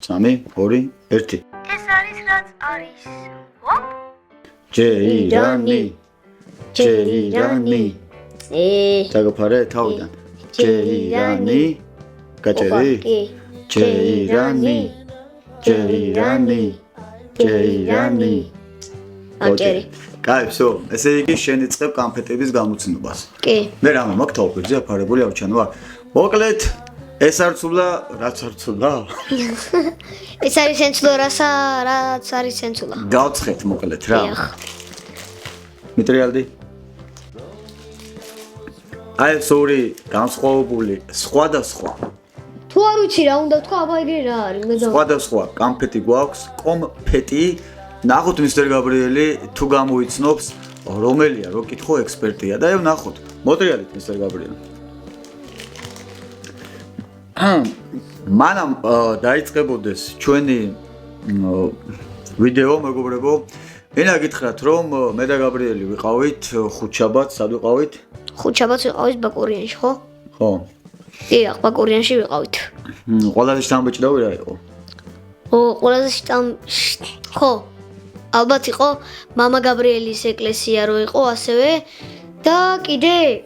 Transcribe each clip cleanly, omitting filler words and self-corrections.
3 2 1 ეს არის რაც არის. Hop. ჯეირანი დაგაფარე თავიდან ჯეირანი გაჭერი ჯეირანი აჭერი. კაი, всё, ესე იგი შენ იწყებ კანფეტების გამოცნობას. კი. მე რამე მაქვს თავფერზე აფარებული ავჩანო არ. მოკლედ ეს არცულა, რაც არცულა? ეს არის სენცულა, რაც არის სენცულა. დავცხეთ მოკლედ რა. დიახ. მეტრიალდი. აი სორი, განსხვავებული, სხვადასხვა. თუ არ ვიცი რა უნდა თქვა, აბა ეგრე რა არის, მე სხვადასხვა კანფეტი გვაქვს, კონფეტი. ნახოთ მისტერ გაბრიელი თუ გამოიცნობს რომელია, რო კითხო ექსპერტია და ევ ნახოთ. მოტრიალით მისტერ გაბრიელი. მანამ დაიწყებოდეს ჩვენი ვიდეო, მეგობრებო. ენა გითხრათ რომ მე და გაბრიელი ვიყავით ხუთშაბათს, სად ვიყავით? ხუთშაბათს ვიყავით ბაკურიანში, ხო? ხო. დიახ, ბაკურიანში ვიყავით. ყველაზე შთამბეჭდავი რა იყო? ყველაზე ხო. ალბათ იყო მამა გაბრიელის ეკლესია რო იყო ასევე და კიდე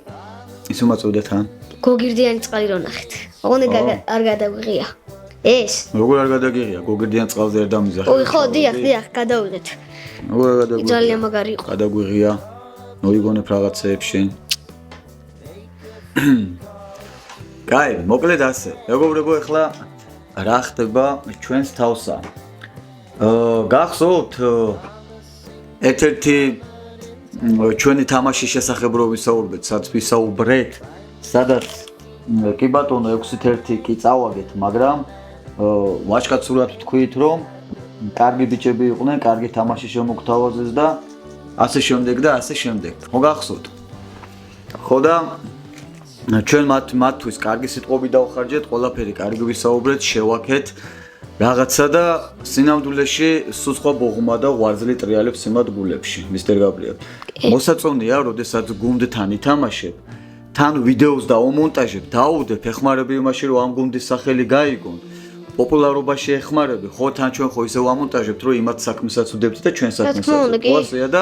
ის უმაწვდა თან. გოგირდიანი წყალი რო ნახეთ. ოღონდ არ გადაგვიღია. ეს. როგორ არ გადაგიღია? გოგირდიან წყალზე არ დამიზახე. ოი ხო, დიახ, გადავიღეთ. როგორ გადაგვიღია? ძალიან მაგარი იყო. გადაგვიღია. მოიგონებ რაღაცეებში. კაი, მოკლედ ასე. მეგობრებო, ეხლა რა ხდება ჩვენს თავსა? გახსოვთ ერთ-ერთი ჩვენი თამაშის შესახებ რო ვისაუბრეთ, სადაც კი ბატონო 6-1 კი წავაგეთ, მაგრამ ვაჟკაცურად ვთქვით, რომ კარგი ბიჭები იყვნენ, კარგი თამაში შემოგთავაზეს და ასე შემდეგ და ასე შემდეგ. ხო გახსოვთ? ხო და ჩვენ მათთვის კარგი სიტყვები დავხარჯეთ, ყველაფერი კარგი ვისაუბრეთ, შევაქეთ რაღაცა და სინამდვილეში სულ სხვა ბოღმა და ღვარძლი ტრიალებს იმად გულებში, მისტერ გაბრიელ. მოსაწონია, როდესაც გუნდთან ითამაშებ, თან ვიდეოს დავმონტაჟებ, დაუდებ, ეხმარები იმაში, რომ ამ გუნდის სახელი გაიგონ. პოპულარობაში ეხმარები, ხო თან ჩვენ ხო ისე ვამონტაჟებთ, რომ იმათ საქმესაც ვდებთ და ჩვენ საქმესაც. ყველასია და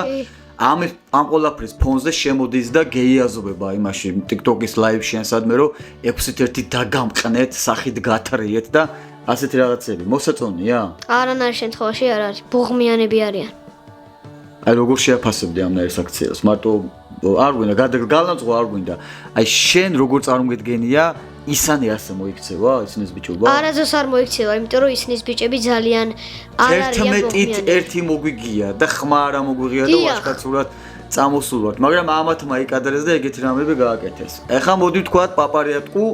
ამ ყველაფრის ფონზე შემოდის და გეიაზობება იმაში TikTok-ის live-ში ანსადმე, რომ 6-1 დაგამყნეთ, სახით გათრიეთ და ასეთი რაღაცები. მოსაწონია? არანაირ შემთხვევაში არ არის. ბოღმიანები არიან. აი როგორ შეაფასებდი ამნაირ აქციას? მარტო არ გვინდა გალანძღვა არ გვინდა. აი შენ როგორ წარმოგედგენია ისანი ასე მოიქცევა ისნის ბიჭობა? არაზოს არ მოიქცევა, იმიტომ რომ ისნის ბიჭები ძალიან არ არიან ბოღმიანები. 11 მოგვიგია და ხმა არა მოგვიღია და ვაჟკაცურად წამოსულ ვართ, მაგრამ ამათმა იკადრეს და ეგეთი რამები გააკეთეს. ეხლა მოდი ვთქვათ პაპარიატკუ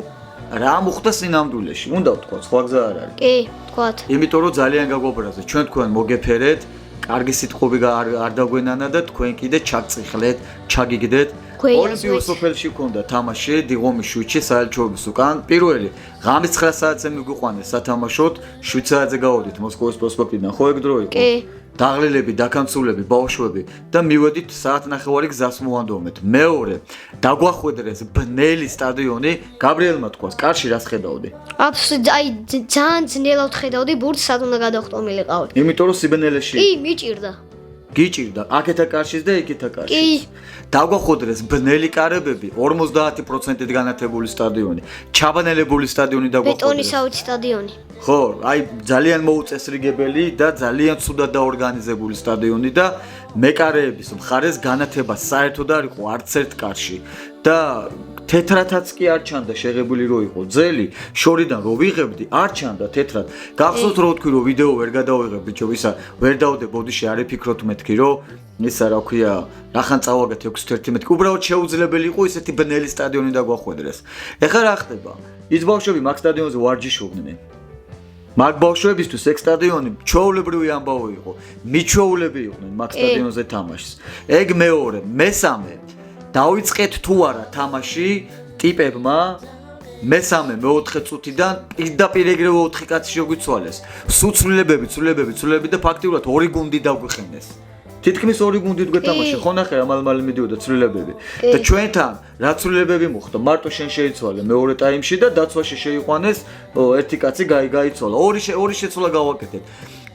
რა მოხდა სინამდვილეში? უნდა ვთქვათ, სხვა გზა არ არის. კი, ვთქვათ. იმიტომ რომ ძალიან გაგვაბრაზეთ, ჩვენ თქვენ მოგეფერეთ, კარგი სიტყვები არ დაგვენანა და თქვენ კიდე ჩაგწიხლეთ, ჩაგიგდეთ. ოლიმპიურ სოფელში ქონდა თამაში დიღომის შუჩი საელჩოების უკან. პირველი ღამის 9 საათზე მიგვიყვანეს სათამაშოდ, 7 საათზე გავოდით მოსკოვის პროსპექტიდან, ხო ეგ დრო იყო? კი. დაღლილები, დაკანცულები, ბავშვები და მივედით საათნახევარი გზას მოვანდომეთ. მეორე, დაგვახვედრეს ბნელი სტადიონი, გაბრიელმა თქვას, კარში რას ხედავდი? აი ძალიან ძნელად ხედავდი ბურთს, სად უნდა გადავხტომილიყავი. იმიტომ რომ სიბნელეში კი, მიჭირდა. გიჭირდა, აქეთა კარშიც და იქეთა კარშიც. კი. დაგვახვედრეს ბნელი კარებები, 50%-ით განათებული სტადიონი, ჩაბანელებული სტადიონი დაგვახვედრეს. ბეტონისავით სტადიონი. ხო, აი ძალიან მოუწესრიგებელი და ძალიან ცუდად დაორგანიზებული სტადიონი და მეკარეების მხარეს განათება საერთოდ არ იყო არც ერთ კარში და თეთრათაც კი არ ჩანდა შეღებული რო იყო ძელი, შორიდან რო ვიღებდი, არ ჩანდა თეთრად. გახსოვთ რო ვთქვი რომ ვიდეო ვერ გადავიღებ ბიჭო, ისა ვერ დავდე ბოდიში, არ ეფიქროთ მეთქი რომ ისა რა ქვია, რახან წავაგეთ 6-1 მეთქი. უბრალოდ შეუძლებელი იყო ისეთი ბნელი სტადიონი დაგვახვედრეს. ეხლა რა ხდება? ის ბავშვები მაგ სტადიონზე ვარჯიშობდნენ. მაგ ბავშვებისთვის ეგ სტადიონი ჩვეულებრივი ამბავი იყო. მიჩვეულები იყვნენ მაგ სტადიონზე თამაშს. ეგ მეორე, მესამე დავიწყეთ თუ არა თამაში ტიპებმა მესამე მეოთხე წუთიდან პირდაპირ ეგრევე 4 კაცი შეგვიცვალეს. სუცვლილებები და ფაქტიურად 2 გუნდი დაგვიხინეს. თითქმის ორი გუნდით გვეთამაშა, ხო ნახე რა მალ-მალე მიდიოდა ცვლილებები. და ჩვენთან რა ცვლილებები მოხდა? მარტო შენ შეიცვალე მეორე ტაიმში და დაცვაში შეიყვანეს ერთი კაცი გაიცვალა. ორი შეცვლა გავაკეთეთ.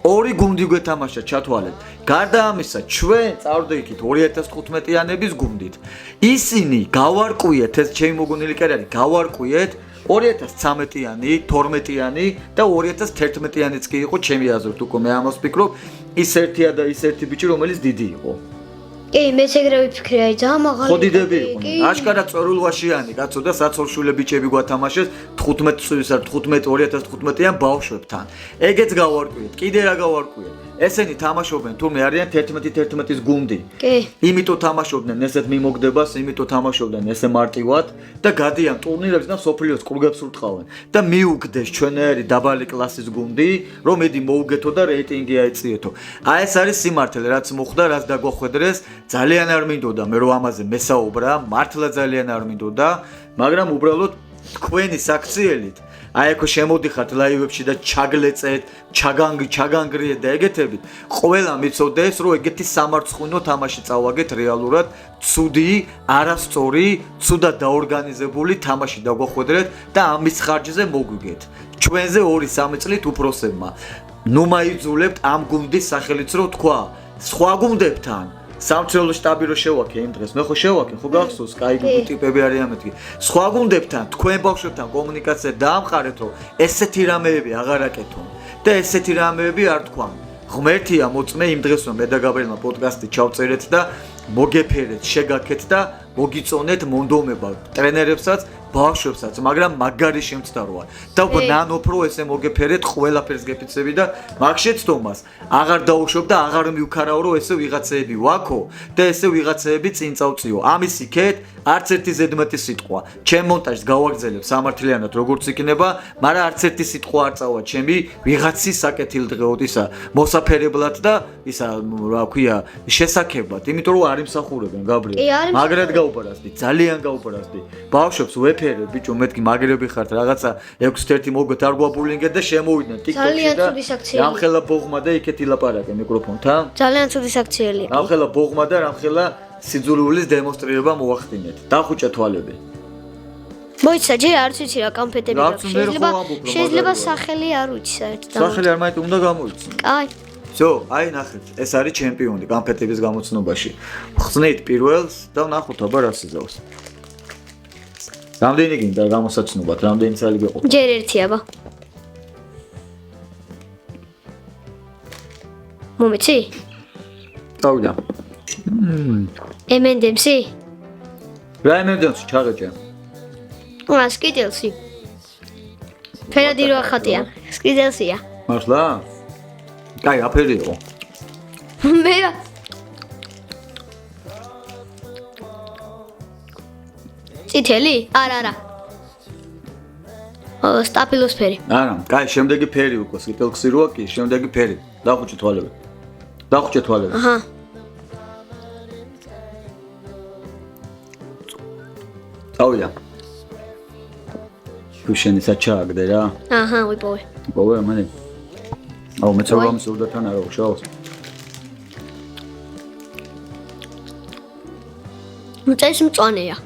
ორი გუნდი გვეთამაშა, ჩათვალეთ. გარდა ამისა, ჩვენ წავდეიქით 2015-იანების გუნდით. ისინი გავარკვიეთ, ეს ჩემი მოგონილი კი არის, გავარკვიეთ 2013-იანი, 12-იანი და 2011-იანიც კი იყო ჩემი აზრით უკვე მე ამას ვფიქრობ, ის ერთია და ის ერთი ბიჭი, რომელიც დიდი იყო. კი, მეც ეგრე ვიფიქრე, აი ძალიან მაღალი. ხო დიდები იყვნენ. აშკარად წვერულვაშიანი კაცო და საცოლშვილე ბიჭები გვათამაშეს 2015-2015-იან ბავშვებთან. ეგეც გავარკვიეთ, კიდე რა გავარკვიეთ. ესენი თამაშობენ თურმე არიან 11-11-ის გუნდი. კი. იმიტომ თამაშობდნენ ესეთ მიმოგდებას, იმიტომ თამაშობდნენ ესე მარტივად და გადიან ტურნირებს და სოფლიოს კლუბებს ურტყავენ. და მიუგდეს ჩვენერი დაბალი კლასის გუნდი, რომ ედი მოუგეთო და რეიტინგი აეწიეთო. აი ეს არის სიმართლე, რაც მოხდა, რაც დაგვახვედრეს, ძალიან არ მინდოდა მე რომ ამაზე მესაუბრა, მართლა ძალიან არ მინდოდა, მაგრამ უბრალოდ თქვენი საქციელით აი ეკო შემოდიხართ ლაივებში და ჩაგლეწეთ, ჩაგანგრიეთ და ეგეთებით. ყველა მიცოდეს, რომ ეგეთი სამარცხვინო თამაში წავაგეთ რეალურად, ცუდი, არასწორი, ცუდად დაორგანიზებული თამაში დაგვახვედრეთ და ამის ხარჯზე მოგვიგეთ. ჩვენზე 2-3 წლით უფროსებმა. ნუ მაიძულებთ ამ გუნდის სახელიც რო თქვა, სხვა გუნდებთან სამწეულო შტაბი რო შევაქე იმ დღეს, მე ხო შევაქე, ხო გახსოვს, კაი ტიპები არიან მეთქი. სხვა გუნდებთან, თქვენ ბავშვებთან კომუნიკაცია დაამყარეთ, რომ ესეთი რამეები აღარ აკეთონ და ესეთი რამეები არ თქვან. ღმერთია მოწმე იმ დღეს რომ მე და გაბრიელმა პოდკასტი ჩავწერეთ და მოგეფერეთ, შეგაქეთ და მოგიწონეთ მონდომება ტრენერებსაც, ბავშვებსაც, მაგრამ მაგარი შემცდაროა. და უკვე ნანოფრო ესე მოგეფერეთ, ყველაფერს გეფიცები და მაგ შეცდომას აღარ დაუშვებ და აღარ მივქარავ, რომ ესე ვიღაცეები ვაქო და ესე ვიღაცეები წინ წავწიო. ამის იქეთ არც ერთი ზედმეტი სიტყვა. ჩემ მონტაჟს გავაგრძელებ სამართლიანად როგორც იქნება, მაგრამ არც ერთი სიტყვა არ წავა ჩემი ვიღაცის საკეთილდღეოდ ისა მოსაფერებლად და ისა რა ქვია შესაქმებლად, იმიტომ რომ არ იმსახურებენ გაბრიელ. მაგრად გაუპარასდი, ძალიან გაუპარასდი. ბავშვებს ვეფერებ, ბიჭო, მეთქი მაგრები ხართ, რაღაცა 6-1 მოგვეთ არ გვაბულინგეთ და შემოვიდნენ TikTok-ში და რამხელა ბოღმა და იქეთ ილაპარაკე მიკროფონთან. ძალიან ცუდი საქციელი. რამხელა ბოღმა და რამხელა სიძულვილის დემონსტრირება მოახდინეთ. დახუჭა თვალები. მოიცა, ჯერ არც ვიცი რა კამფეტები გაქვს. შეიძლება სახელი არ ვიცი საერთოდ. სახელი არ მაინც უნდა გამოიცნო. აი. всё, აი ნახეთ, ეს არის ჩემპიონი კამფეტების გამოცნობაში. ხსნით პირველს და ვნახოთ აბა რა სიზავს. რამდენი გინდა გამოსაცნობად, რამდენი წელი გეყოფ? ჯერ ერთი აბა. მომეცი? წავიდა. M&M's-ი? რა M&M's-ი ჩაღეჭე? სკიტელსი. ფერადი რო ახატია. სკიტელსია. მართლა? კაი, აფერი იყო. მე რა წითელი? არა. სტაფილოსფერი. არა, კაი, შემდეგი ფერი უკვე სკიტელსი როა კი, შემდეგი ფერი. დახუჭე თვალები. აჰა. წავიდა. თუ შენი საჩააგდე რა. აჰა, ვიპოვე. ვიპოვე, მანე. აუ, მეც რომ სულდათან არა უშავს. მწეს მწვანეა.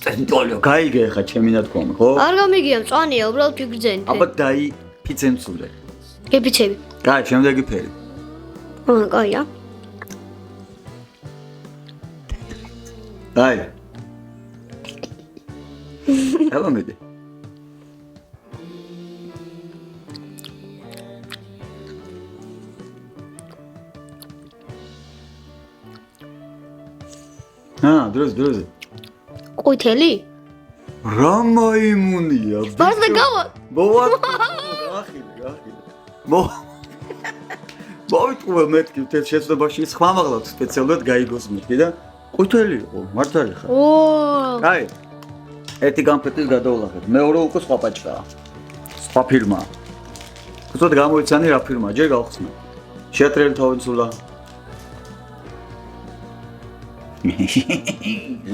წენტოლიო, გაიგე ხა ჩემი ნათქვამი, ხო? არ გამიგია, მწვანეა, უბრალოდ ფიგრძენი. აბა დაი ფიცემცულე. გეფიცები. კაი, შემდეგი ფერი. კაია. აი. აბა მედი. დროზე. ყვითელი? რა მაიმუნია? ბარდა გავა. გახილი. მოვიტყუე მეთქი თეთრ შეცდომაში ხმამაღლავთ სპეციალურად გაიგოს მეთქი და ყვითელი იყო, მართალი ხარ? აი. ერთი კამფეტის გადავლახეთ. მეორე უკვე სხვა პაჭკაა. სხვა ფირმა. უცოდ გამოიცანი რა ფირმა, ჯერ გავხსნა. შეატრელი თავისულა.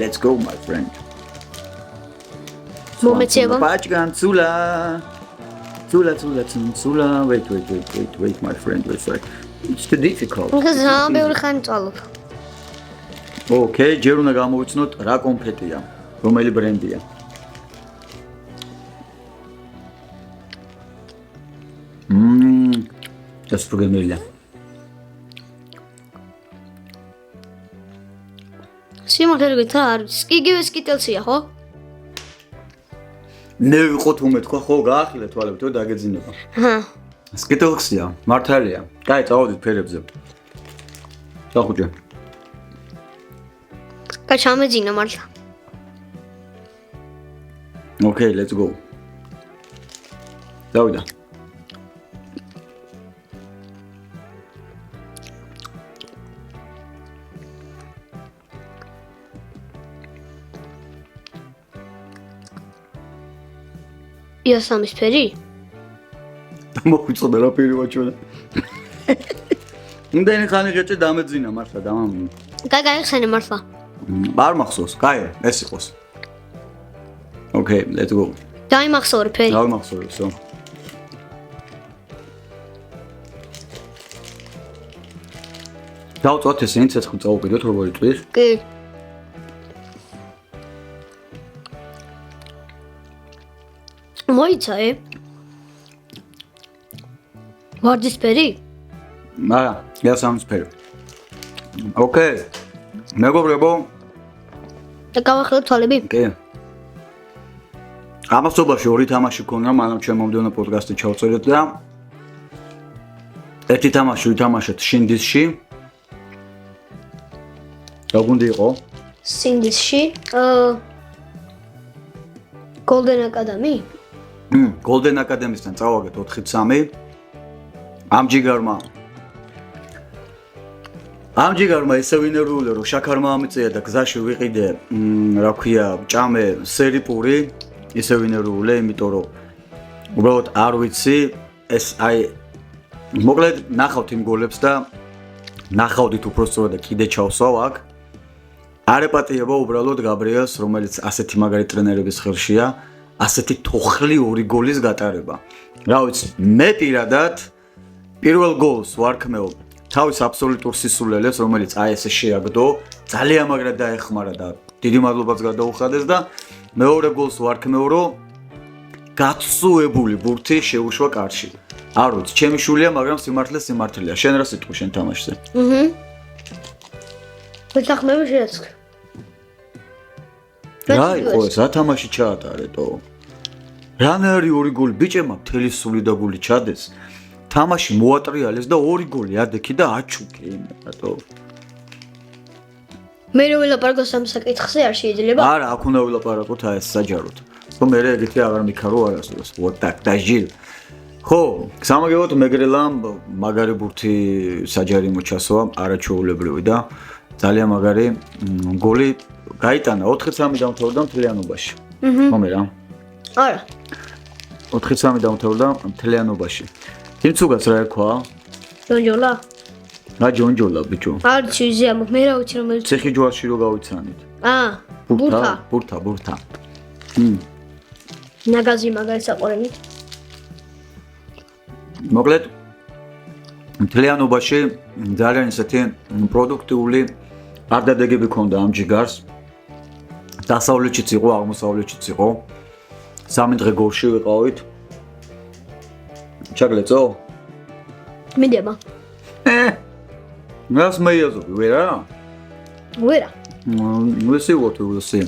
Let's go my friend. მომეცება. პაჭკან ცულა. Tsula. Wait, my friend, wait. It's too difficult. ძალიან ბევრი ხანი წვალობ. Okay, ჯერ უნდა გამოვიცნოთ რა კონფეტია, რომელი ბრენდია. Das პროგრამერია. სიმართლე რა არის? იგივე სკიტელსია, ხო? მე ვიყოთ უმეთქვა, ხო, გაახილე თვალები თუ დაგეძინება. ჰა. სკიტელსია, მართალია. კაი, წავედით ფერებზე. დახუჭე. კაი, ჩამეძინა მართლა. Okay, let's go. დავიდა. იასამის ფერი? მოგვიწოდა რა ფერი ვაჩვენა. იმდენი ხანი ღეჭე დამეძინა მართლა დამამ. კაი, გაიხსენე მართლა. არ მახსოვს, კაი, ეს იყოს. Okay, let's go. დაიმახსოვრე ფერი. დავიმახსოვრე, всё. დავწვათ ეს ინც ეცხო წავუყიდოთ როგორი ტყვის. კი. მოიცაე? ვარდისფერი? არა, იასამისფერი. Okay. მეგობრებო, და გავახელებ თვალები? კი. ამასობაში ორი თამაში ქონდა, მაგრამ ჩემ მომდევნო პოდკასტი ჩავწერეთ და ერთი თამაში ვითამაშეთ შინდისში. როგორი იყო? სინდისში, Golden Academy? Golden Academy-სთან წავაგეთ 4-3. ამ ჯიგარმა ესე ვინერული რომ შაქარმა ამიწია და გზაში ვიყიდე, რა ქვია, ჭამე სერიპური, ესე ვინერული, იმიტომ რომ უბრალოდ არ ვიცი, ეს აი მოკლედ ნახავთ იმ გოლებს და ნახავდით უბრალოდ და კიდე ჩავსვავ აქ. არ ეპატიება უბრალოდ გაბრიელს, რომელიც ასეთი მაგარი ტრენერების ხელშია, ასეთი თოხლი 2 გოლის გატარება. რა ვიცი, მე პირადად პირველ გოლს ვარქმევ თავის აბსოლუტურ სისულელეს, რომელიც აი ესე შეაგდო, ძალიან მაგრად დაეხმარა და დიდი მადლობაც გადაუხადეს და მეორე გოლს ვარქმევ, რომ გაცსუებული ბურთი შეუშვა კარში. არ ვიცი, ჩემი შულია, მაგრამ სიმართლეა. შენ რა სიტყვი შენ თამაშზე? ვეთახმები შეაცხ. რა იყო ეს? რა თამაში ჩაატარეთო? რანაირი 2 გოლი ბიჭებმა მთელი სული და გული ჩადეს. თამაში მოატრიალეს და 2 გოლი ადექი და აჩუკი რატო? მე რო ვილაპარაკოს ამ საკითხზე არ შეიძლება? არა, აქ უნდა ვილაპარაკოთ აი ეს საჯაროდ. რომ მე ეგეთი აღარ მიქარო არასდროს. Вот так, დაჟილ. ხო, სამაგებოდ მეგრელამ მაგარი ბურთი საჯარი მოჩასვა, არაჩვეულებრივი და ძალიან მაგარი გოლი გაიტანა 4-3 დამთავრდა მთლიანობაში. მომე რა? არა. 4-3 დამთავრდა მთლიანობაში. თიმცუგას რა ერქვა? ჯონჯოლა? რა ჯონჯოლა ბიჭო? არც იზია, მე რა ვიცი რომელიც. ციხი ჯვარში რო გავიცანით. ბურთა. ნაგაზი მაგარი საყურენი. მოკლედ მთლიანობაში ძალიან ისეთი პროდუქტიული არდადეგები ქონდა ამ ჯიგარს. დასავლეთშიც იყო, აღმოსავლეთშიც იყო. 3 დღე გოლში ვიყავით. ჩაგლეწო? მიდიება. მას მეიაზობი, ვერა? ვერა. We'll see what we will see.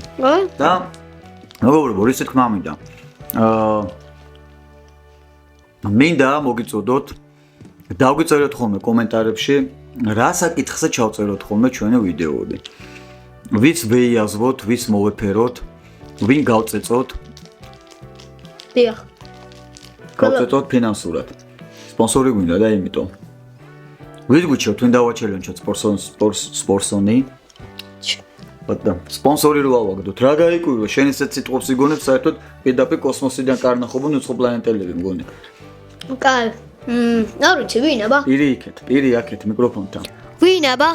და მეგობრებო, ისე თქმა მინდა. მინდა მოგიწოდოთ, დავგიწეროთ ხოლმე კომენტარებში, რა საკითხზე ჩავწეროთ ხოლმე ჩვენი ვიდეოები. ვიც ვეიაზროთ, ვის მოვეფეროთ, ვინ გავწეწოთ. დიახ. გავწეწოთ ფინანსურად. სპონსორი გვინდა და იმიტომ. ვით გვიჩვენოთ, ვინ დავაჩელენჯოთ სპორსონი. და სპონსორი რო ავაგდოთ, რა გაიკვირვა, შენ ისეთ სიტყვებს იგონებ, საერთოდ პირდაპირ კოსმოსიდან კარნახობენ უცხო პლანეტელები მგონი. კაი. არ ვიცი, ვინ აბა? პირი აქეთ მიკროფონთან. ვინ აბა?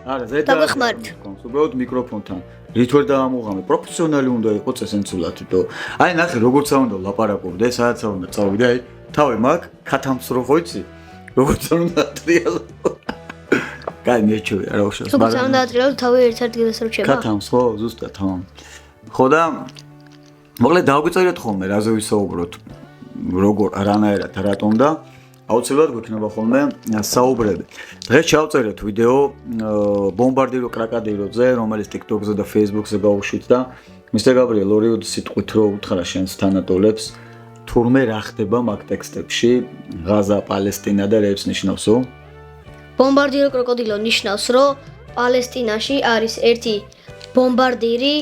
არა, ზედა. დაგვეხმართ. უბრალოდ მიკროფონთან. რით ვერ დაამოღამე, პროფესიონალი უნდა იყოს წესენცულად, თო. აი ნახე, როგორც არ უნდა ლაპარაკობდე, სადაც არ უნდა წავიდე, აი თავი მაქვს, ქათამსრო ხო იცი? როგორც უნდა ატრიალო. კაი მეჩვია რა უშავს. თუ გწამდა ატრიალო თავი ერთ ადგილას რჩება? ქათამს ხო, ზუსტად, ხო. ხო და მოკლედ დავგვიწერეთ ხოლმე რაზე ვისაუბროთ, როგორ არანაირად რატომ და აუცილებლად გვექნება ხოლმე საუბრები. დღეს ჩავწერეთ ვიდეო ბომბარდირო კროკოდილოზე, რომელიც TikTok-ზე და Facebook-ზე გავუშვით და მისტერ გაბრიელ ორივე სიტყვით რო უთხრა შენს თანატოლებს, თურმე რა ხდება მაგ ტექსტებში, ღაზა, პალესტინა და რებს ნიშნავსო? ბომბარდირო კროკოდილო ნიშნავს, რომ პალესტინაში არის ერთი ბომბარდირი,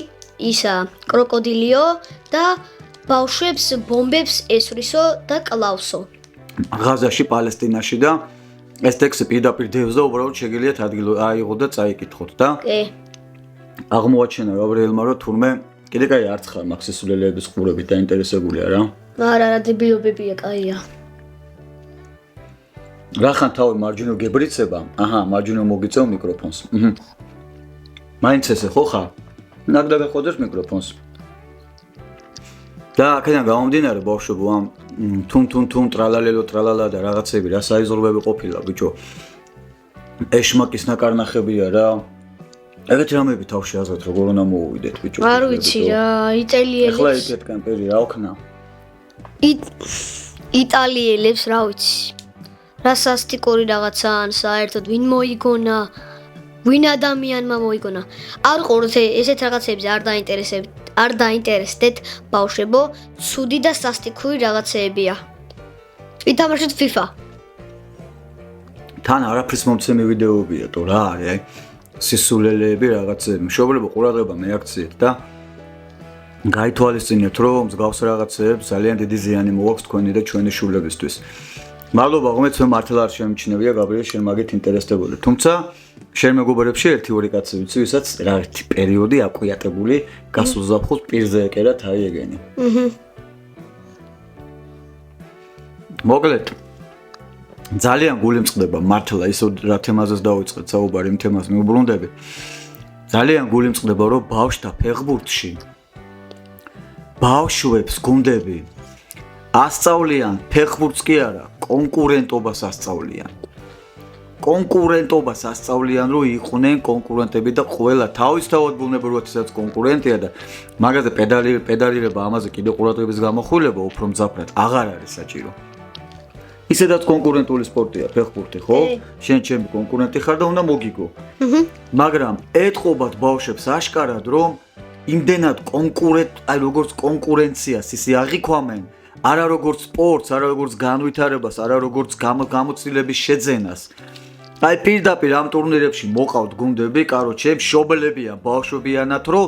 ისა კროკოდილიო და ბავშვებს ბომბებს ესვრისო და კლავსო. ღაზაში, პალესტინაში და ეს ტექსტი პირდაპირ დევს და უბრალოდ შეგიძლიათ აიღოთ და წაიკითხოთ და კი. აღმოაჩენა გაბრიელმა რომ თურმე კიდე კაი არც ხარ მაგ სისულელეების ყურებით დაინტერესებული არა? არა, რა დებიობებია, კაია. რახან თავი მარჯვნივ გებრიცება? აჰა, მარჯვნივ მოგიწევ მიკროფონს. მაინც ესე ხო ხარ? ნაგდა გეხოდებს მიკროფონს. და აქედან გამომდინარე ბავშვებო ამ თუნ ტრალალელო ტრალალა და რაღაცები რა საიზრობები ყოფილა ბიჭო. ეშმაკის ნაკარნახებია რა. ეგეთ რამეები თავში აზრად როგორ უნდა მოუვიდეთ ბიჭო. არ ვიცი რა, იტალიელებს. ახლა იქეთკენ პერი რა ოქნა. იტალიელებს რა ვიცი. რა სასტიკორი რაღაცაა, საერთოდ ვინ მოიგონა? ვინ ადამიანმა მოიგონა? არ ყურთ ესეთ რაღაცებზე არ დაინტერესდეთ ბავშვებო, ცუდი და სასტიკორი რაღაცებია. ვითამაშოთ FIFA. თან არაფრის მომცემი ვიდეოებია თო რა არის აი სისულელეები რაღაცები. მშობლებო ყურადღება მეაქციეთ და გაითვალისწინეთ რომ მსგავს რაღაცებს ძალიან დიდი ზიანი მოაქვს თქვენი და ჩვენი შულებისთვის. მადლობა ღმერთს მე მართლა არ შემჩნევია გაბრიელ შენ მაგით ინტერესებული. თუმცა შენ მეგობრებში ერთი ორი კაცი ვიცი, ვისაც რა ერთი პერიოდი აკვიატებული გასულ ზაფხულს პირზე ეკერათ აი ეგენი. მოკლედ ძალიან გული მწყდება მართლა ისო რა თემაზეც დავიწყეთ საუბარი იმ თემას მიუბრუნდები. ძალიან გული მწყდება რომ ბავშვთა ფეხბურთში ბავშვებს გუნდები ასწავლიან ფეხბურთს კი არა, კონკურენტობას ასწავლიან. კონკურენტობას ასწავლიან, რომ იყვნენ კონკურენტები და ყველა თავისთავად ბუნებრივად ისაც კონკურენტია და მაგაზე პედალირება ამაზე კიდე ყურადღების გამოხვილება უფრო მძაფრად აღარ არის საჭირო. ისედაც კონკურენტული სპორტია ფეხბურთი, ხო? შენ ჩემი კონკურენტი ხარ და უნდა მოგიგო. მაგრამ ეთყობათ ბავშვებს აშკარად, რომ იმდენად აი როგორც კონკურენციას ისე აღიქვამენ, არა როგორც სპორტს, არა როგორც განვითარებას, არა როგორც გამოცდილების შეძენას. აი პირდაპირ ამ ტურნირებში მოყავთ გუნდები, კაროჩე, მშობლებია, ბავშვებიანათ, რომ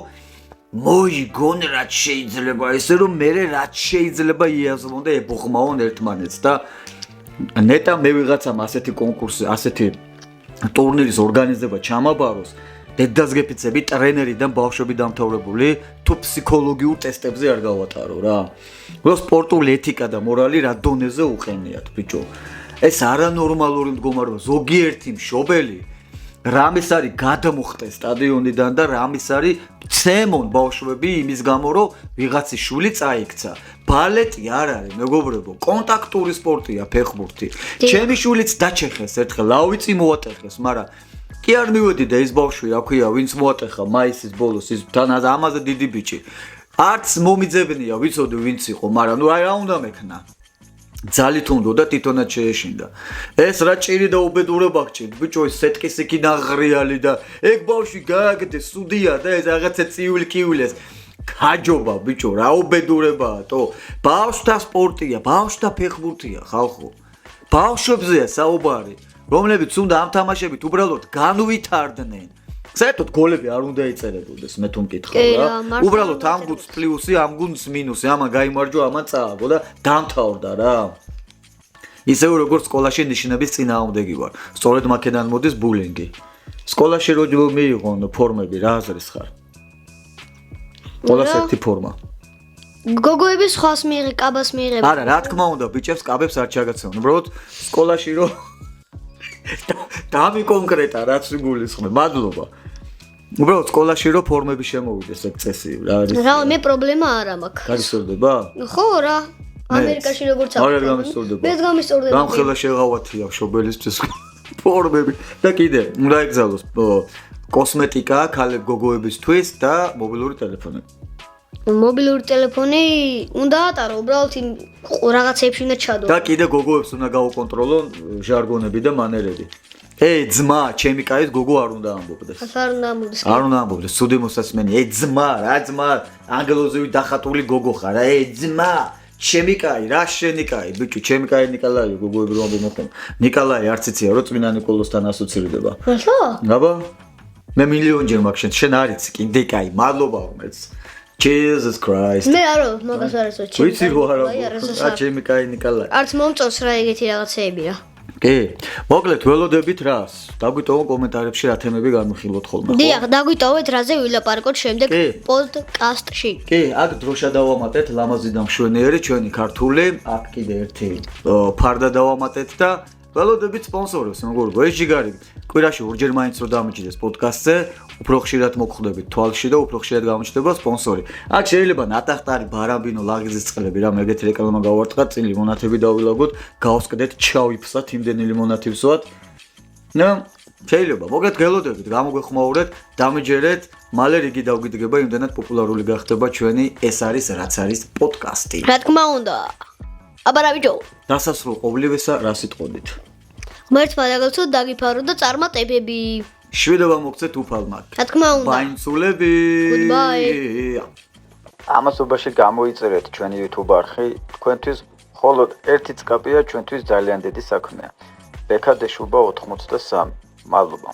მოიგონ რაც შეიძლება, ესე რომ მე რაც შეიძლება იაზმონ და ებუღმაონ ერთმანეთს და ნეტა მე ვიღაცამ ასეთი კონკურსი, ასეთი ტურნირის ორგანიზება ჩამაბაროს, დედასგეფიცები, ტრენერიდან ბავშვები დამთავრებული, თუ ფსიქოლოგიურ ტესტებზე არ გავატარო რა. რომ სპორტული ეთიკა და მორალი რა დონეზე უყენიათ, ბიჭო. ეს არანორმალური მდგომარეობა, ზოგიერთი მშობელი რამის არის გადმოხტე სტადიონიდან და რამის არის ცემონ ბავშვები იმის გამო, რომ ვიღაცის შვილი წაიქცა. ბალეტი არ არის, მეგობრებო, კონტაქტური სპორტია ფეხბურთი. ჩემი შვილიც დაჩეხეს ერთხელ, ლავიწი მოატეხეს, მაგრამ კი არ მივედი და ის ბავშვი, რა ქვია, ვინც მოატეხა მაისის ბოლოს, ის თან ამაზე დიდი ბიჭი. არც მომიძებნია, ვიცოდი ვინც იყო, მაგრამ ნუ რა უნდა მექნა. ძალით უნდა და თვითონაც შეეშინდა. ეს რა ჭირი და უბედურება გჭირთ, ბიჭო, ეს სეტკის იქიდან ღრიალი და ეგ ბავშვი გააგდეს, სუდია და ეს რაღაცა ცივილ-კივილეს. გაჯობა, ბიჭო, რა უბედურებაა, თო. ბავშვთა სპორტია, ბავშვთა ფეხბურთია, ხალხო. ბავშვებზეა საუბარი, რომლებიც უნდა ამ თამაშებით უბრალოდ განვითარდნენ. საერთოდ გოლები არ უნდა ეწერებოდეს, მე თუ მკითხავ რა. უბრალოდ ამ გუნდს პლუსი, ამ გუნდს მინუსი, ამან გაიმარჯვა, ამან წააგო და დამთავრდა რა. ისევ როგორც სკოლაში ნიშნების წინააღმდეგი ვარ. სწორედ მაქედან მოდის ბულინგი. სკოლაში რო მიიღონ ფორმები, რა აზრის ხარ? ყველას ერთი ფორმა. გოგოების სხვას მიიღე, კაბას მიიღე. არა, რა თქმა უნდა, ბიჭებს კაბებს არ ჩაგაცემ. უბრალოდ სკოლაში რო დამი კონკრეტა რაც გულისხმობ. მადლობა. უბრალოდ სკოლაში რო ფორმები შემოვიდეს ეგ წესი რა არის? რა, მე პრობლემა არა მაქვს. გაგისურვება? ხო რა. ამერიკაში როგორც არ გამისწორდება. მეც გამისწორდება. რამ ხელა შეღავათია შობელისთვის ფორმები და კიდე უნდა ეკზალოს კოსმეტიკა ქალებ გოგოებისთვის და მობილური ტელეფონები. მობილური ტელეფონი უნდა ატარო, უბრალოდ იმ რაღაცეებში უნდა ჩადო. და კიდე გოგოებს უნდა გაუკონტროლონ ჟარგონები და მანერები. ძმა, ჩემი კაის გოგო არ უნდა ამბობდეს. არ უნდა ამბობდეს. არ უნდა ამბობდეს, სუდი მოსასმენი. ძმა, რა ძმა, ანგლოზი დახატული გოგო ხარ. ძმა, ჩემი კაი, რა შენი კაი, ბიჭო, ჩემი კაი ნიკოლაი, გოგოები რომ ამბობ მოხდა. ნიკოლაი არც იცია, რომ წმინდა ნიკოლოსთან ასოცირდება. ხო? აბა, მე მილიონჯერ მაგ შენ არ იცი, კიდე კაი, მადლობა უმეც. Jesus Christ. მე არ ვიცი, მაგას არ ვიცი. ვიცი რო არა. რა ჩემი კაი ნიკოლაი. არც მომწონს რა ეგეთი რაღაცეები რა. კი, მოკლედ ველოდებით რას? დაგვიტოვო კომენტარებში რა თემები განვიხილოთ ხოლმე, ხო? დიახ, დაგვიტოვეთ რაზე ვილაპარაკოთ შემდეგ პოდკასტში. კი, აქ დროშა დავამატეთ, ლამაზი და მშვენიერი ჩვენი ქართული, აქ კიდე ერთი ფარდა დავამატეთ და ველოდებით სპონსორებს, მეგობრებო, ეს ჯიგარი. კვირაში ორჯერ მაინც რო დამიჯდეს პოდკასტზე, უფრო ხშირად მოგხვდებით თვალში და უფრო ხშირად გამოჩნდება სპონსორი. აქ შეიძლება ნატახტარი, ბარაბინო, ლაღიზის წყლები, რა მეგეთი რეკლამა გავარტყათ, წინ ლიმონათები დავილაგოთ, გავსკდეთ, ჩავიფსათ იმდენი ლიმონათი ვსვათ. და შეიძლება, მოგეთ გელოდებით, გამოგვეხმაურეთ, დამიჯერეთ, მალე რიგი დავგიდგება, იმდენად პოპულარული გახდება ჩვენი ეს არის რაც არის პოდკასტი. რა თქმა უნდა. აბა რა ვიჯო? დასასრულ ყოვლივესა რა სიტყვებით? ღმერთმა დაგაცოთ დაგიფარო და წარმატებები. შვიდობა მოგცეთ უფალმა. რა თქმა უნდა. ბაინცულები. Goodbye. ამასობაში გამოიწერეთ ჩვენი YouTube არხი, თქვენთვის მხოლოდ ერთი წკაპია ჩვენთვის ძალიან დიდი საქმეა. ბექადეშუბა 83. მადლობა.